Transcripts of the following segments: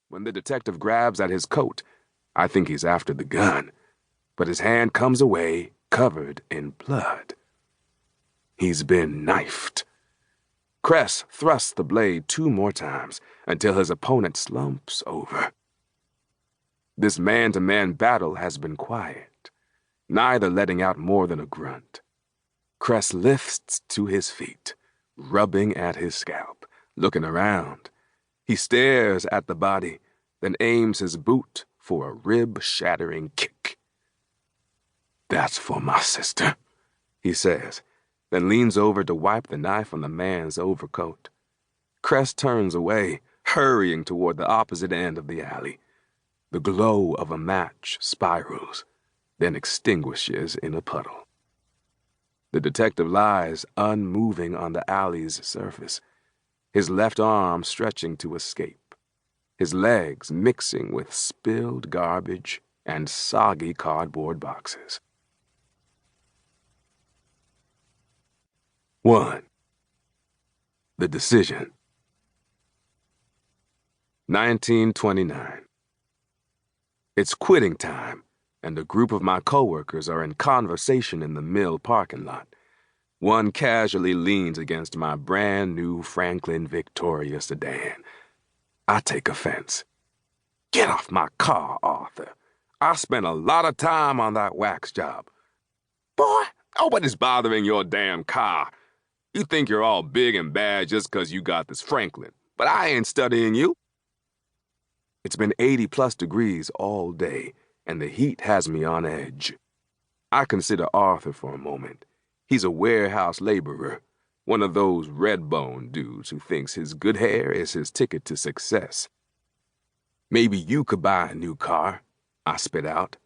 When the detective grabs at his coat, I think he's after the gun, but his hand comes away covered in blood. He's been knifed. Cress thrusts the blade 2 more times until his opponent slumps over. This man-to-man battle has been quiet, neither letting out more than a grunt. Cress lifts to his feet, rubbing at his scalp, looking around. He stares at the body, then aims his boot for a rib-shattering kick. "That's for my sister," he says, then leans over to wipe the knife on the man's overcoat. Cress turns away, hurrying toward the opposite end of the alley. The glow of a match spirals, then extinguishes in a puddle. The detective lies unmoving on the alley's surface, his left arm stretching to escape, his legs mixing with spilled garbage and soggy cardboard boxes. 1. The decision. 1929. It's quitting time, and a group of my coworkers are in conversation in the mill parking lot. One casually leans against my brand-new Franklin Victoria sedan. I take offense. "Get off my car, Arthur. I spent a lot of time on that wax job." "Boy, nobody's bothering your damn car. You think you're all big and bad just 'cause you got this Franklin, but I ain't studying you." It's been 80+ degrees all day, and the heat has me on edge. I consider Arthur for a moment. He's a warehouse laborer, one of those red-bone dudes who thinks his good hair is his ticket to success. "Maybe you could buy a new car," I spit out,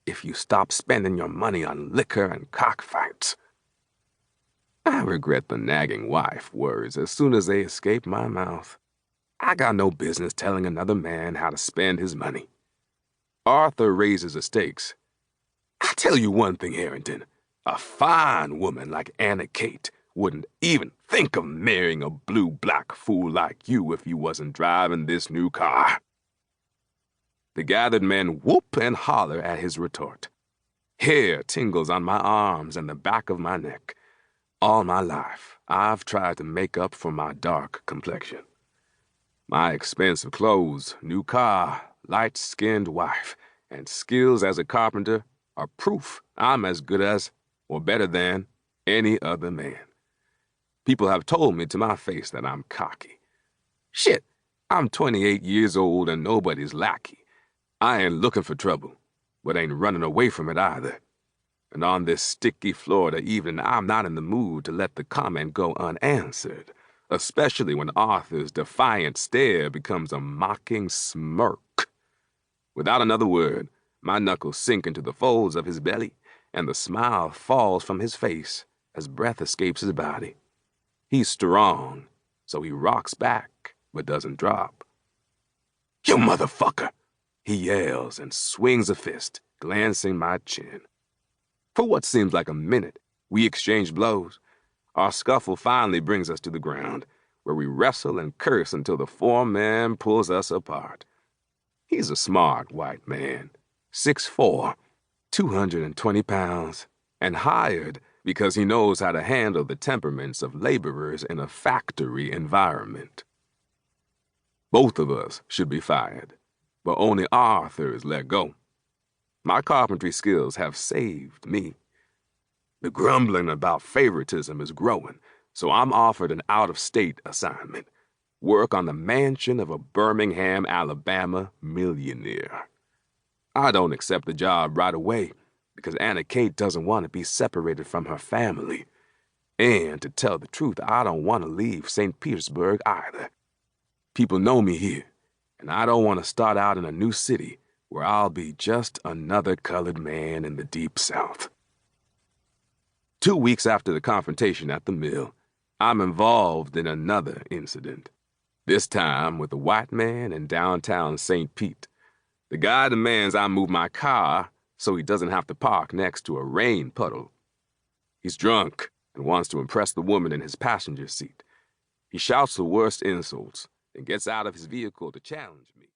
"if you stop spending your money on liquor and cockfights." I regret the nagging wife words as soon as they escape my mouth. I got no business telling another man how to spend his money. Arthur raises the stakes. "I'll tell you one thing, Harrington. A fine woman like Anna Kate wouldn't even think of marrying a blue-black fool like you if you wasn't driving this new car." The gathered men whoop and holler at his retort. Hair tingles on my arms and the back of my neck. All my life, I've tried to make up for my dark complexion. My expensive clothes, new car, light-skinned wife, and skills as a carpenter are proof I'm as good as, or better than, any other man. People have told me to my face that I'm cocky. Shit, I'm 28 years old and nobody's lackey. I ain't looking for trouble, but ain't running away from it either. And on this sticky Florida evening, I'm not in the mood to let the comment go unanswered, especially when Arthur's defiant stare becomes a mocking smirk. Without another word, my knuckles sink into the folds of his belly, and the smile falls from his face as breath escapes his body. He's strong, so he rocks back, but doesn't drop. "You motherfucker!" he yells and swings a fist, glancing my chin. For what seems like a minute, we exchange blows. Our scuffle finally brings us to the ground, where we wrestle and curse until the foreman pulls us apart. He's a smart white man, 6'4", 220 pounds, and hired because he knows how to handle the temperaments of laborers in a factory environment. Both of us should be fired, but only Arthur is let go. My carpentry skills have saved me. The grumbling about favoritism is growing, so I'm offered an out-of-state assignment. Work on the mansion of a Birmingham, Alabama millionaire. I don't accept the job right away because Anna Kate doesn't want to be separated from her family. And to tell the truth, I don't want to leave St. Petersburg either. People know me here, and I don't want to start out in a new city where I'll be just another colored man in the Deep South. 2 weeks after the confrontation at the mill, I'm involved in another incident. This time with a white man in downtown St. Pete. The guy demands I move my car so he doesn't have to park next to a rain puddle. He's drunk and wants to impress the woman in his passenger seat. He shouts the worst insults and gets out of his vehicle to challenge me.